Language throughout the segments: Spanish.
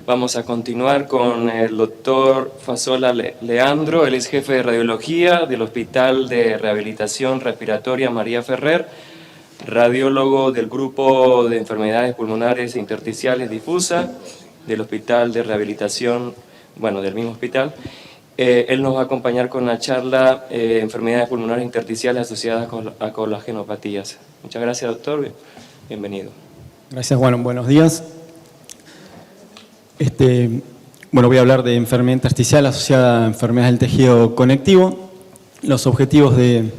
Vamos a continuar con el doctor Fasola Leandro. Él es jefe de radiología del Hospital de Rehabilitación Respiratoria María Ferrer, radiólogo del Grupo de Enfermedades Pulmonares e Intersticiales Difusa del Hospital de Rehabilitación, del mismo hospital. Él nos va a acompañar con la charla Enfermedades Pulmonares Intersticiales asociadas a colagenopatías. Muchas gracias, doctor. Bienvenido. Gracias, buenos días. Voy a hablar de enfermedad intersticial asociada a enfermedades del tejido conectivo. Los objetivos de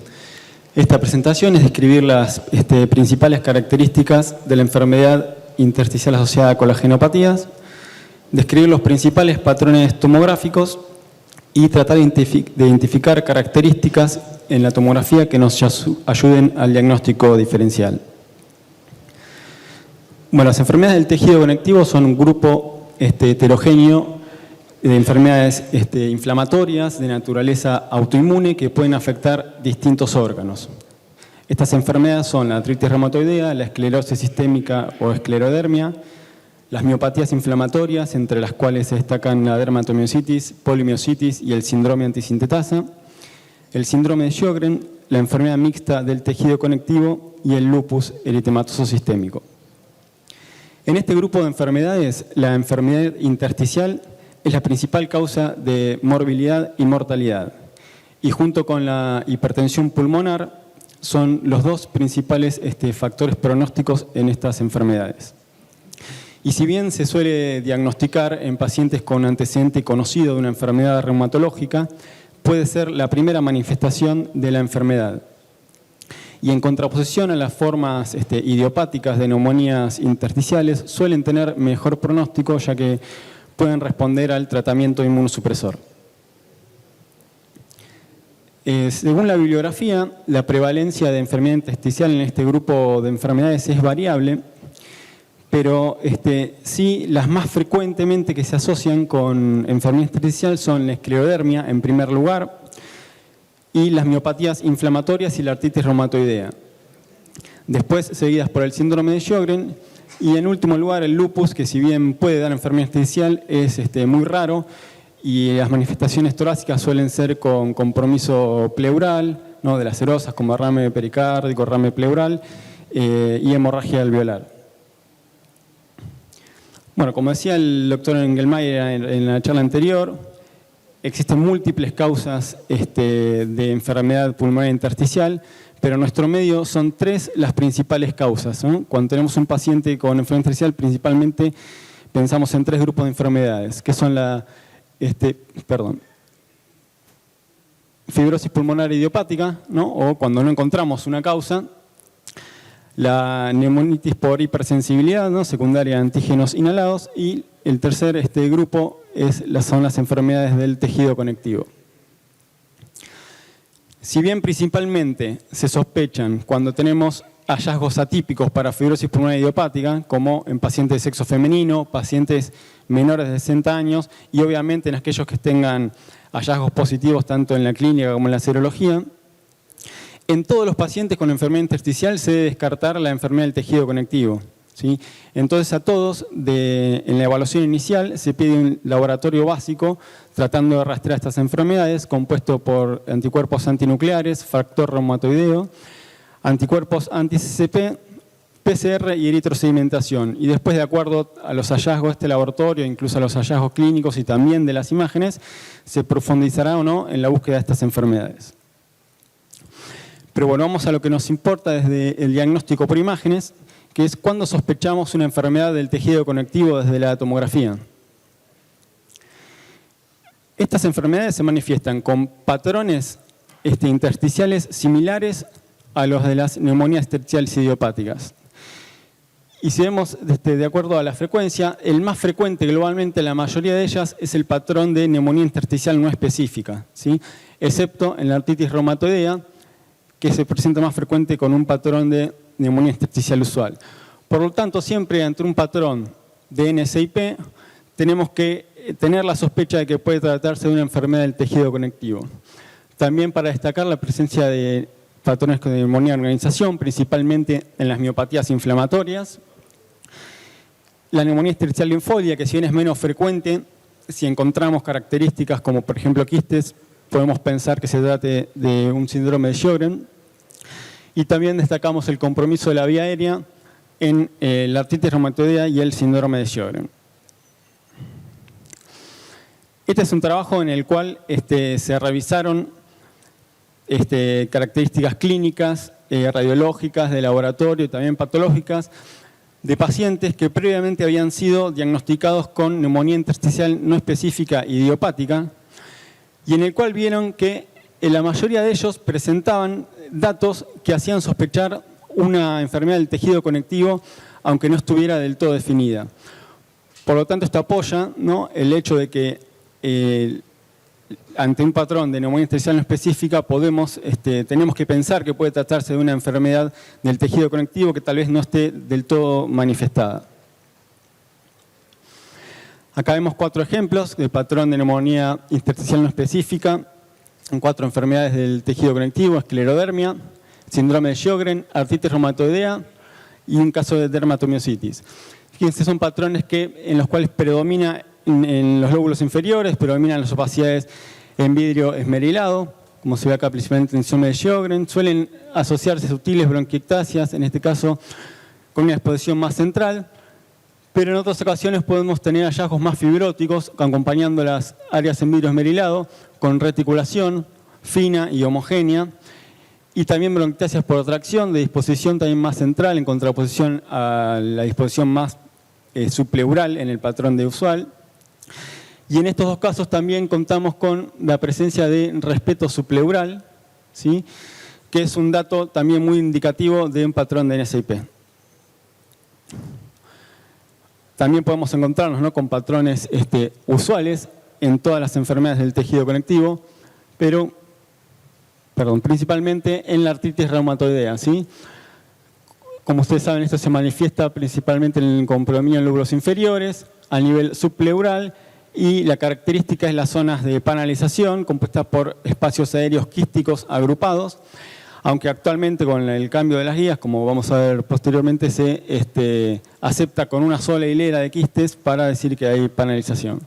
esta presentación es describir las principales características de la enfermedad intersticial asociada a colagenopatías, describir los principales patrones tomográficos y tratar de identificar características en la tomografía que nos ayuden al diagnóstico diferencial. Las enfermedades del tejido conectivo son un grupo heterogéneo de enfermedades inflamatorias de naturaleza autoinmune que pueden afectar distintos órganos. Estas enfermedades son la artritis reumatoidea, la esclerosis sistémica o esclerodermia, las miopatías inflamatorias, entre las cuales se destacan la dermatomiositis, polimiositis y el síndrome antisintetasa, el síndrome de Sjögren, la enfermedad mixta del tejido conectivo y el lupus eritematoso sistémico. En este grupo de enfermedades, la enfermedad intersticial es la principal causa de morbilidad y mortalidad, y junto con la hipertensión pulmonar son los dos principales factores pronósticos en estas enfermedades. Y si bien se suele diagnosticar en pacientes con antecedente conocido de una enfermedad reumatológica, puede ser la primera manifestación de la enfermedad. Y en contraposición a las formas idiopáticas de neumonías intersticiales, suelen tener mejor pronóstico ya que pueden responder al tratamiento inmunosupresor. Según la bibliografía, la prevalencia de enfermedad intersticial en este grupo de enfermedades es variable, pero sí las más frecuentemente que se asocian con enfermedad intersticial son la esclerodermia en primer lugar y las miopatías inflamatorias y la artritis reumatoidea. Después seguidas por el síndrome de Sjögren y en último lugar el lupus, que si bien puede dar enfermedad intersticial es muy raro y las manifestaciones torácicas suelen ser con compromiso pleural, de las serosas como derrame pericárdico, derrame pleural y hemorragia alveolar. Como decía el doctor Engelmayer en la charla anterior, existen múltiples causas de enfermedad pulmonar intersticial, pero en nuestro medio son 3 las principales causas, ¿no? Cuando tenemos un paciente con enfermedad intersticial, principalmente pensamos en 3 grupos de enfermedades, que son la fibrosis pulmonar idiopática, ¿no? O cuando no encontramos una causa, la neumonitis por hipersensibilidad, ¿no? Secundaria a antígenos inhalados, y el tercer grupo son las enfermedades del tejido conectivo. Si bien principalmente se sospechan cuando tenemos hallazgos atípicos para fibrosis pulmonar idiopática, como en pacientes de sexo femenino, pacientes menores de 60 años y obviamente en aquellos que tengan hallazgos positivos tanto en la clínica como en la serología, en todos los pacientes con enfermedad intersticial se debe descartar la enfermedad del tejido conectivo, ¿sí? Entonces a todos, en la evaluación inicial, se pide un laboratorio básico tratando de rastrear estas enfermedades, compuesto por anticuerpos antinucleares, factor reumatoideo, anticuerpos anti-CCP, PCR y eritrosedimentación. Y después, de acuerdo a los hallazgos de este laboratorio, incluso a los hallazgos clínicos y también de las imágenes, se profundizará o no en la búsqueda de estas enfermedades. Pero vamos a lo que nos importa desde el diagnóstico por imágenes, que es cuando sospechamos una enfermedad del tejido conectivo desde la tomografía. Estas enfermedades se manifiestan con patrones intersticiales similares a los de las neumonías intersticiales idiopáticas. Y si vemos de acuerdo a la frecuencia, el más frecuente globalmente, la mayoría de ellas, es el patrón de neumonía intersticial no específica, ¿sí? Excepto en la artritis reumatoidea, que se presenta más frecuente con un patrón de neumonía intersticial usual. Por lo tanto, siempre ante un patrón de NSIP tenemos que tener la sospecha de que puede tratarse de una enfermedad del tejido conectivo. También para destacar la presencia de patrones de neumonía de organización, principalmente en las miopatías inflamatorias, La neumonía intersticial linfóide, que si bien es menos frecuente, si encontramos características como por ejemplo quistes, podemos pensar que se trate de un síndrome de Sjögren. Y también destacamos el compromiso de la vía aérea en la artritis reumatoidea y el síndrome de Sjögren. Este es un trabajo en el cual se revisaron características clínicas, radiológicas, de laboratorio y también patológicas de pacientes que previamente habían sido diagnosticados con neumonía intersticial no específica idiopática, y en el cual vieron que la mayoría de ellos presentaban datos que hacían sospechar una enfermedad del tejido conectivo, aunque no estuviera del todo definida. Por lo tanto, esto apoya, ¿no?, el hecho de que ante un patrón de neumonía intersticial no específica tenemos que pensar que puede tratarse de una enfermedad del tejido conectivo que tal vez no esté del todo manifestada. Acá vemos 4 ejemplos de patrón de neumonía intersticial no específica en 4 enfermedades del tejido conectivo: esclerodermia, síndrome de Sjögren, artritis reumatoidea y un caso de dermatomiositis. Fíjense, son patrones en los cuales predomina en los lóbulos inferiores, predominan las opacidades en vidrio esmerilado, como se ve acá principalmente en síndrome de Sjögren. Suelen asociarse sutiles bronquiectasias, en este caso con una exposición más central, pero en otras ocasiones podemos tener hallazgos más fibróticos, acompañando las áreas en vidrio esmerilado, con reticulación fina y homogénea, y también bronquiectasias por tracción, de disposición también más central, en contraposición a la disposición más subpleural en el patrón de usual. Y en estos 2 casos también contamos con la presencia de respeto subpleural, ¿sí?, que es un dato también muy indicativo de un patrón de NSIP. También podemos encontrarnos, ¿no?, con patrones usuales en todas las enfermedades del tejido conectivo, pero principalmente en la artritis reumatoidea, ¿sí? Como ustedes saben, esto se manifiesta principalmente en el compromiso en lóbulos inferiores, a nivel subpleural, y la característica es las zonas de panalización compuestas por espacios aéreos quísticos agrupados, aunque actualmente con el cambio de las guías, como vamos a ver posteriormente, se acepta con una sola hilera de quistes para decir que hay panalización.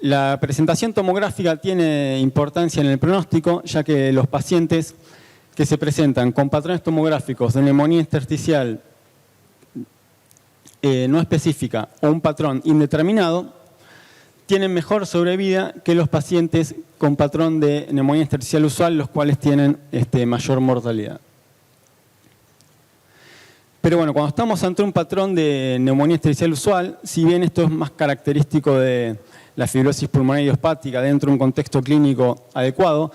La presentación tomográfica tiene importancia en el pronóstico, ya que los pacientes que se presentan con patrones tomográficos de neumonía intersticial no específica o un patrón indeterminado tienen mejor sobrevida que los pacientes con patrón de neumonía intersticial usual, los cuales tienen mayor mortalidad. Pero bueno, cuando estamos ante un patrón de neumonía intersticial usual, si bien esto es más característico de la fibrosis pulmonar idiopática dentro de un contexto clínico adecuado,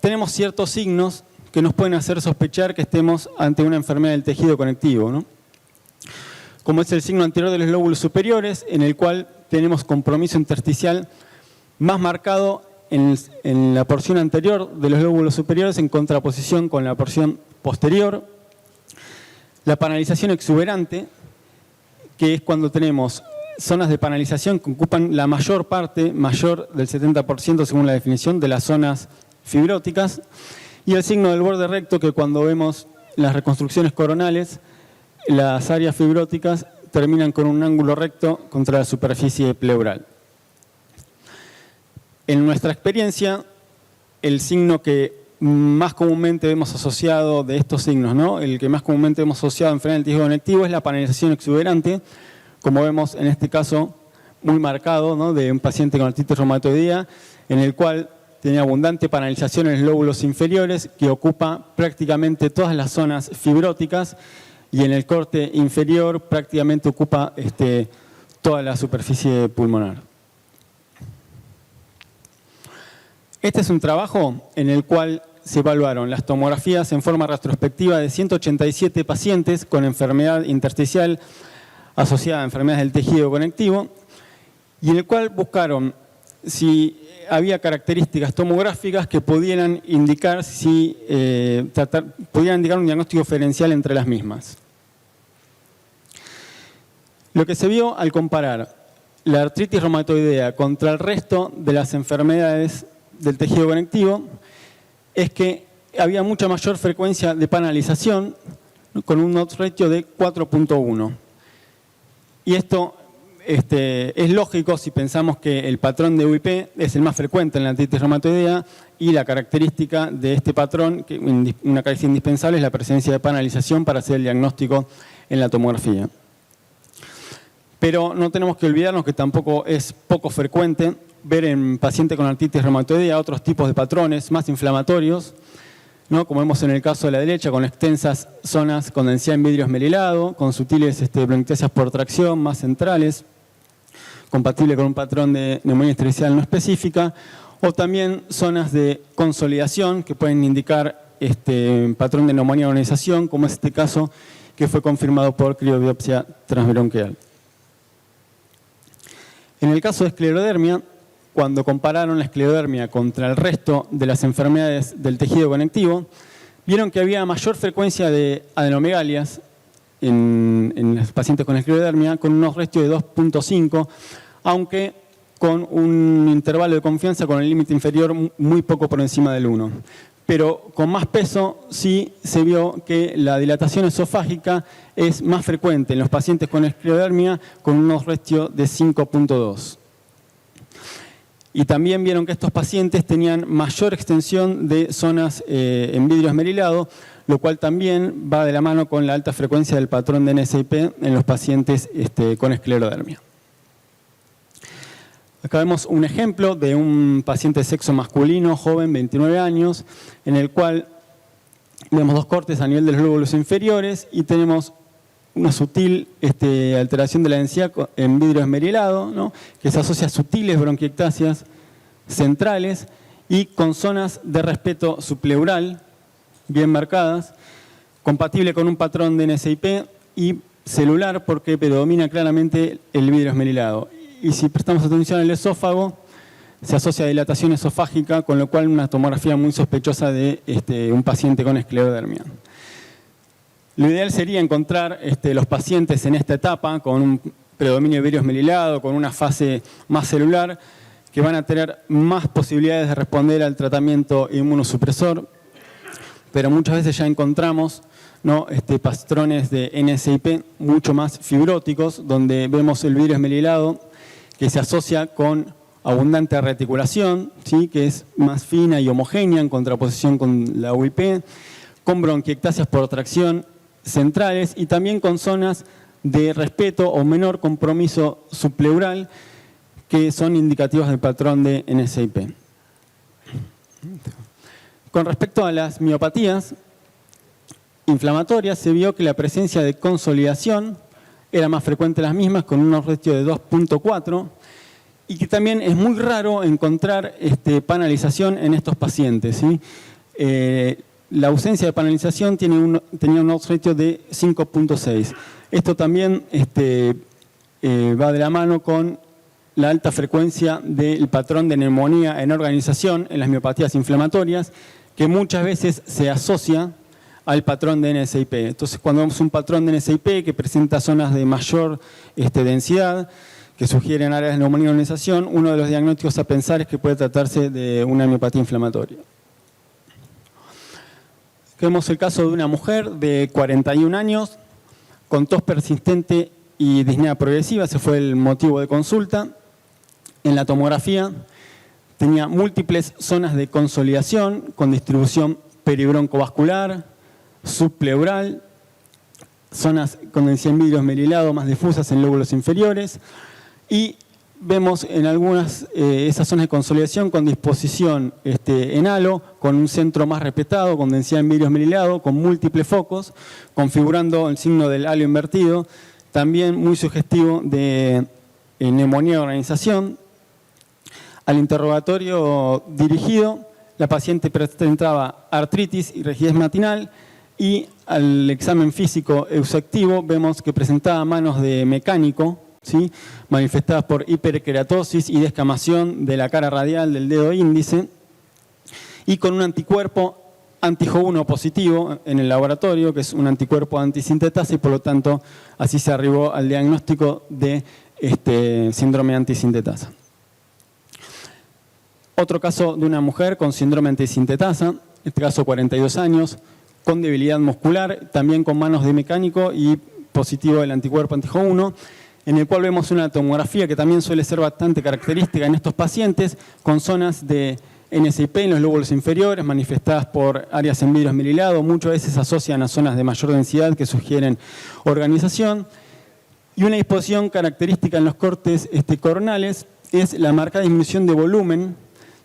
tenemos ciertos signos que nos pueden hacer sospechar que estemos ante una enfermedad del tejido conectivo, ¿no?, como es el signo anterior de los lóbulos superiores, en el cual tenemos compromiso intersticial más marcado en la porción anterior de los lóbulos superiores en contraposición con la porción posterior. La panalización exuberante, que es cuando tenemos zonas de panalización que ocupan la mayor parte, mayor del 70% según la definición, de las zonas fibróticas. Y el signo del borde recto, que cuando vemos las reconstrucciones coronales, las áreas fibróticas terminan con un ángulo recto contra la superficie pleural. En nuestra experiencia, el signo que más comúnmente vemos asociado de estos signos, ¿no?, el que más comúnmente vemos asociado a enfermedad del tejido conectivo es la panalización exuberante, como vemos en este caso muy marcado, ¿no?, de un paciente con artritis reumatoidea, en el cual tiene abundante panalización en los lóbulos inferiores, que ocupa prácticamente todas las zonas fibróticas, y en el corte inferior prácticamente ocupa toda la superficie pulmonar. Este es un trabajo en el cual se evaluaron las tomografías en forma retrospectiva de 187 pacientes con enfermedad intersticial asociada a enfermedades del tejido conectivo, y en el cual buscaron si había características tomográficas que pudieran indicar pudieran indicar un diagnóstico diferencial entre las mismas. Lo que se vio al comparar la artritis reumatoidea contra el resto de las enfermedades del tejido conectivo es que había mucha mayor frecuencia de panalización, con un odds ratio de 4.1. Y esto es lógico si pensamos que el patrón de UIP es el más frecuente en la artritis reumatoidea y la característica de este patrón, una característica indispensable, es la presencia de panalización para hacer el diagnóstico en la tomografía. Pero no tenemos que olvidarnos que tampoco es poco frecuente ver en pacientes con artritis reumatoidea otros tipos de patrones más inflamatorios, ¿no? Como vemos en el caso de la derecha, con extensas zonas con densidad en vidrio esmerilado, con sutiles bronquiectasias por tracción más centrales, compatible con un patrón de neumonía intersticial no específica, o también zonas de consolidación que pueden indicar patrón de neumonía de organización, como es este caso que fue confirmado por criobiopsia transbronquial. En el caso de esclerodermia, cuando compararon la esclerodermia contra el resto de las enfermedades del tejido conectivo, vieron que había mayor frecuencia de adenomegalias en los pacientes con esclerodermia, con unos ratios de 2.5, aunque con un intervalo de confianza con el límite inferior muy poco por encima del 1. Pero con más peso sí se vio que la dilatación esofágica es más frecuente en los pacientes con esclerodermia con unos ratios de 5.2. Y también vieron que estos pacientes tenían mayor extensión de zonas en vidrio esmerilado, lo cual también va de la mano con la alta frecuencia del patrón de NSIP en los pacientes con esclerodermia. Acá vemos un ejemplo de un paciente de sexo masculino, joven, 29 años, en el cual vemos dos cortes a nivel de los lóbulos inferiores y tenemos una sutil alteración de la densidad en vidrio esmerilado, ¿no? Que se asocia a sutiles bronquiectasias centrales y con zonas de respeto subpleural bien marcadas, compatible con un patrón de NSIP y celular porque predomina claramente el vidrio esmerilado. Y si prestamos atención al esófago, se asocia a dilatación esofágica, con lo cual una tomografía muy sospechosa de un paciente con esclerodermia. Lo ideal sería encontrar los pacientes en esta etapa con un predominio de vidrio esmerilado, con una fase más celular, que van a tener más posibilidades de responder al tratamiento inmunosupresor, pero muchas veces ya encontramos, ¿no? Patrones de NSIP mucho más fibróticos, donde vemos el vidrio esmerilado que se asocia con abundante reticulación, ¿sí? Que es más fina y homogénea en contraposición con la UIP, con bronquiectasias por tracción centrales y también con zonas de respeto o menor compromiso subpleural que son indicativos del patrón de NSIP. Con respecto a las miopatías inflamatorias, se vio que la presencia de consolidación era más frecuente en las mismas, con unos ratios de 2.4, y que también es muy raro encontrar panalización en estos pacientes, ¿sí? La ausencia de panalización tenía un odds ratio de 5.6. Esto también va de la mano con la alta frecuencia del patrón de neumonía en organización en las miopatías inflamatorias, que muchas veces se asocia al patrón de NSIP. Entonces, cuando vemos un patrón de NSIP que presenta zonas de mayor densidad, que sugieren áreas de neumonía en organización, uno de los diagnósticos a pensar es que puede tratarse de una miopatía inflamatoria. Vemos el caso de una mujer de 41 años con tos persistente y disnea progresiva, ese fue el motivo de consulta. En la tomografía tenía múltiples zonas de consolidación con distribución peribroncovascular, subpleural, zonas con densidad en vidrio esmerilado más difusas en lóbulos inferiores y vemos en algunas esas zonas de consolidación con disposición en halo, con un centro más respetado, con densidad en vidrio esmerilado, con múltiples focos, configurando el signo del halo invertido, también muy sugestivo de neumonía de organización. Al interrogatorio dirigido, la paciente presentaba artritis y rigidez matinal y al examen físico exhaustivo vemos que presentaba manos de mecánico, ¿sí? Manifestadas por hiperkeratosis y descamación de la cara radial del dedo índice y con un anticuerpo anti-Jo1 positivo en el laboratorio, que es un anticuerpo antisintetasa y por lo tanto así se arribó al diagnóstico de síndrome antisintetasa. Otro caso de una mujer con síndrome antisintetasa, en este caso 42 años, con debilidad muscular, también con manos de mecánico y positivo del anticuerpo anti-Jo1, en el cual vemos una tomografía que también suele ser bastante característica en estos pacientes, con zonas de NSIP en los lóbulos inferiores, manifestadas por áreas en vidrio esmerilado, muchas veces se asocian a zonas de mayor densidad que sugieren organización, y una disposición característica en los cortes coronales es la marcada disminución de volumen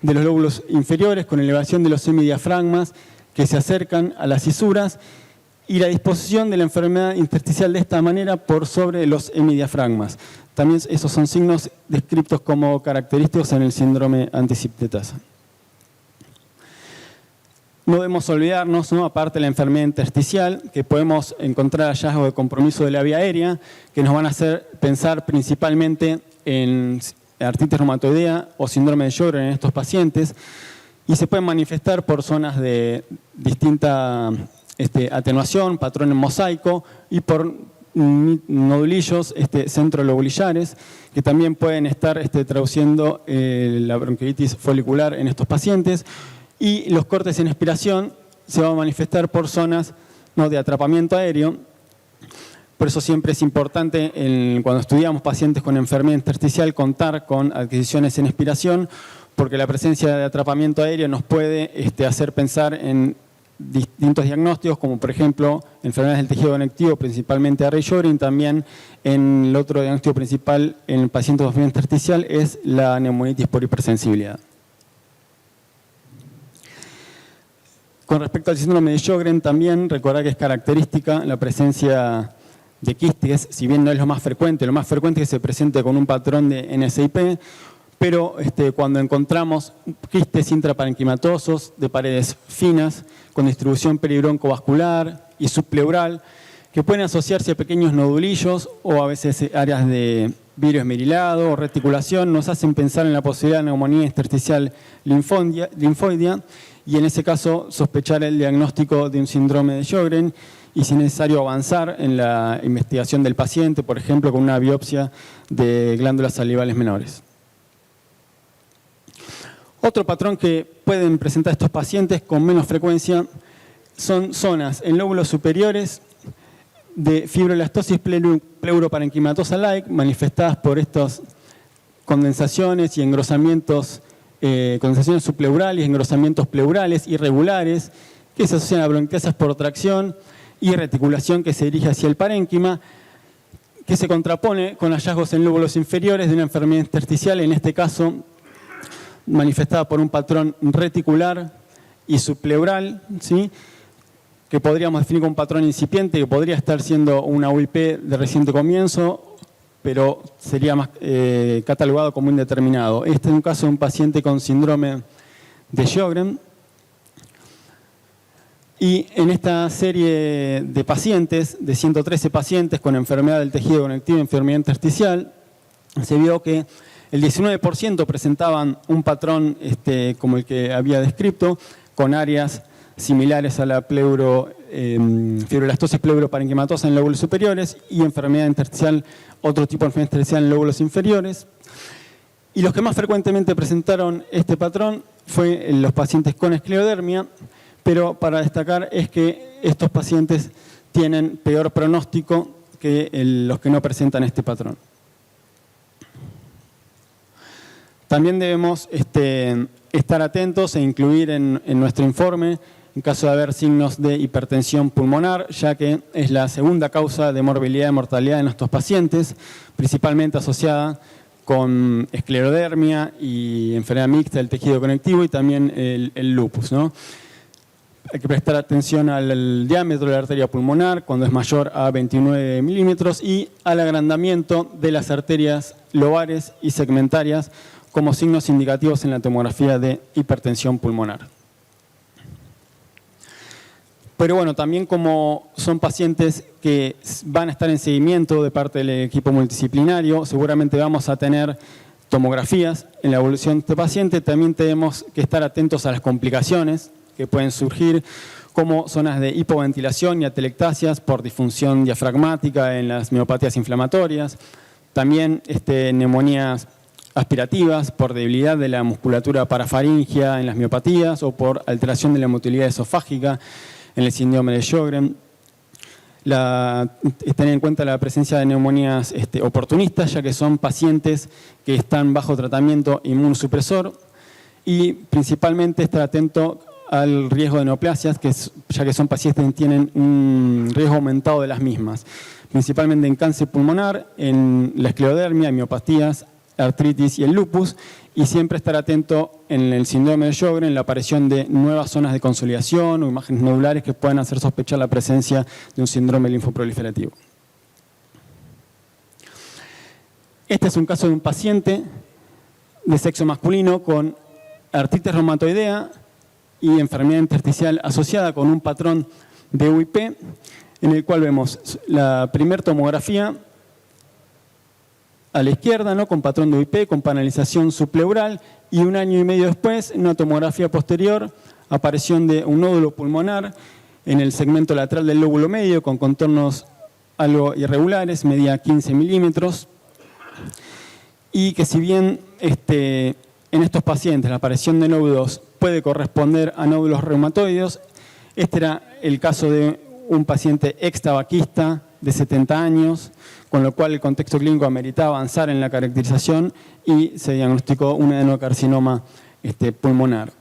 de los lóbulos inferiores con elevación de los semidiafragmas que se acercan a las cisuras y la disposición de la enfermedad intersticial de esta manera por sobre los hemidiafragmas. También esos son signos descritos como característicos en el síndrome antisiptetasa. No debemos olvidarnos, ¿no?, aparte de la enfermedad intersticial, que podemos encontrar hallazgos de compromiso de la vía aérea que nos van a hacer pensar principalmente en artritis reumatoidea o síndrome de Sjögren en estos pacientes, y se pueden manifestar por zonas de distinta atenuación, patrón en mosaico y por nodulillos centrolobulillares que también pueden estar traduciendo la bronquiolitis folicular en estos pacientes, y los cortes en expiración se van a manifestar por zonas, ¿no?, de atrapamiento aéreo. Por eso siempre es importante cuando estudiamos pacientes con enfermedad intersticial contar con adquisiciones en expiración, porque la presencia de atrapamiento aéreo nos puede hacer pensar en distintos diagnósticos, como por ejemplo enfermedades del tejido conectivo, principalmente a Rey-Sjögren. También en el otro diagnóstico principal en el paciente con enfermedad intersticial es la neumonitis por hipersensibilidad. Con respecto al síndrome de Sjögren, también recordar que es característica la presencia de quistes, si bien no es lo más frecuente es que se presente con un patrón de NSIP, pero cuando encontramos quistes intraparenquimatosos de paredes finas, con distribución peribroncovascular y subpleural, que pueden asociarse a pequeños nodulillos o a veces áreas de vidrio esmerilado o reticulación, nos hacen pensar en la posibilidad de neumonía intersticial linfoidea, y en ese caso sospechar el diagnóstico de un síndrome de Sjögren, y si es necesario avanzar en la investigación del paciente, por ejemplo con una biopsia de glándulas salivales menores. Otro patrón que pueden presentar estos pacientes con menos frecuencia son zonas en lóbulos superiores de fibroelastosis pleuroparenquimatosa-like, manifestadas por estas condensaciones y engrosamientos, condensaciones subpleurales y engrosamientos pleurales irregulares que se asocian a bronquiasas por tracción y reticulación que se dirige hacia el parénquima, que se contrapone con hallazgos en lóbulos inferiores de una enfermedad intersticial, en este caso manifestada por un patrón reticular y subpleural, ¿sí?, que podríamos definir como un patrón incipiente, que podría estar siendo una UIP de reciente comienzo, pero sería más catalogado como indeterminado. Este es un caso de un paciente con síndrome de Sjögren. Y en esta serie de pacientes, de 113 pacientes con enfermedad del tejido conectivo y enfermedad intersticial, se vio que el 19% presentaban un patrón como el que había descrito, con áreas similares a la fibroelastosis pleuroparenquimatosa en lóbulos superiores y enfermedad intersticial, otro tipo de enfermedad intersticial en lóbulos inferiores. Y los que más frecuentemente presentaron este patrón fue los pacientes con esclerodermia, pero para destacar es que estos pacientes tienen peor pronóstico que los que no presentan este patrón. También debemos estar atentos e incluir en nuestro informe en caso de haber signos de hipertensión pulmonar, ya que es la segunda causa de morbilidad y mortalidad en estos pacientes, principalmente asociada con esclerodermia y enfermedad mixta del tejido conectivo y también el lupus, ¿no? Hay que prestar atención al diámetro de la arteria pulmonar cuando es mayor a 29 milímetros y al agrandamiento de las arterias lobares y segmentarias como signos indicativos en la tomografía de hipertensión pulmonar. Pero bueno, también como son pacientes que van a estar en seguimiento de parte del equipo multidisciplinario, seguramente vamos a tener tomografías en la evolución de este paciente. También tenemos que estar atentos a las complicaciones que pueden surgir, como zonas de hipoventilación y atelectasias por disfunción diafragmática en las miopatías inflamatorias. También neumonías aspirativas por debilidad de la musculatura parafaringia en las miopatías o por alteración de la motilidad esofágica en el síndrome de Sjögren. Tener en cuenta la presencia de neumonías oportunistas, ya que son pacientes que están bajo tratamiento inmunosupresor, y principalmente estar atento al riesgo de neoplasias, ya que son pacientes que tienen un riesgo aumentado de las mismas, principalmente en cáncer pulmonar, en la esclerodermia, miopatías, artritis y el lupus, y siempre estar atento en el síndrome de Sjögren, en la aparición de nuevas zonas de consolidación o imágenes nodulares que puedan hacer sospechar la presencia de un síndrome linfoproliferativo. Este es un caso de un paciente de sexo masculino con artritis reumatoidea y enfermedad intersticial asociada con un patrón de UIP, en el cual vemos la primera tomografía a la izquierda, ¿no?, con patrón de UIP, con panelización subpleural, y 1 año y medio después, en una tomografía posterior, aparición de un nódulo pulmonar en el segmento lateral del lóbulo medio, con contornos algo irregulares, medía 15 milímetros, y que si bien en estos pacientes la aparición de nódulos puede corresponder a nódulos reumatoides, este era el caso de un paciente ex-tabaquista de 70 años, con lo cual el contexto clínico ameritaba avanzar en la caracterización y se diagnosticó un adenocarcinoma pulmonar.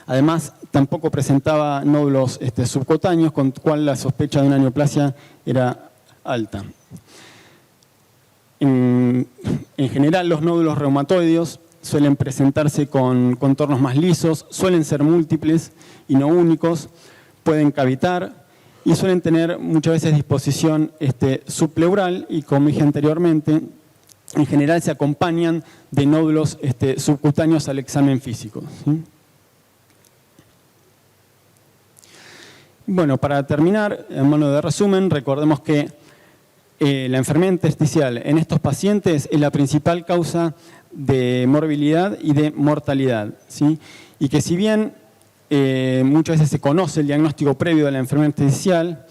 Además, tampoco presentaba nódulos subcutáneos, con lo cual la sospecha de una neoplasia era alta. En general, los nódulos reumatoides suelen presentarse con contornos más lisos, suelen ser múltiples y no únicos, pueden cavitar y suelen tener muchas veces disposición subpleural y, como dije anteriormente, en general se acompañan de nódulos subcutáneos al examen físico, ¿sí? Bueno, para terminar, en modo de resumen, recordemos que la enfermedad intersticial en estos pacientes es la principal causa de morbilidad y de mortalidad, ¿sí? Y que si bien muchas veces se conoce el diagnóstico previo de la enfermedad intersticial,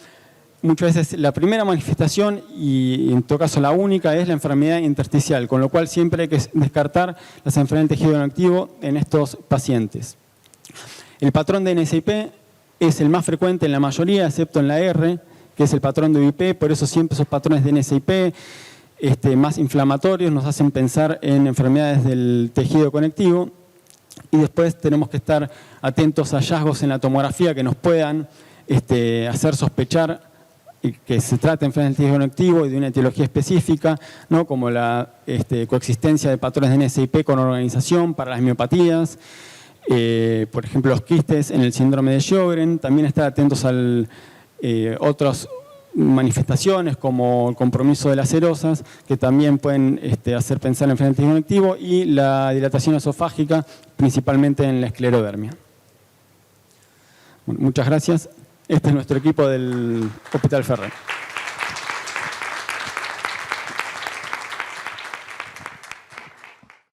muchas veces la primera manifestación, y en todo caso la única, es la enfermedad intersticial, con lo cual siempre hay que descartar las enfermedades del tejido conectivo en estos pacientes. El patrón de NSIP es el más frecuente en la mayoría, excepto en la R, que es el patrón de UIP, por eso siempre esos patrones de NSIP más inflamatorios nos hacen pensar en enfermedades del tejido conectivo. Y después tenemos que estar atentos a hallazgos en la tomografía que nos puedan hacer sospechar que se trata de enfermedades del tejido conectivo y de una etiología específica, ¿no?, como la coexistencia de patrones de NSIP con organización para las miopatías, por ejemplo los quistes en el síndrome de Sjögren. También estar atentos a otras manifestaciones como el compromiso de las serosas, que también pueden hacer pensar en enfermedad del tejido conectivo, y la dilatación esofágica, principalmente en la esclerodermia. Bueno, muchas gracias. Este es nuestro equipo del Hospital Ferrer.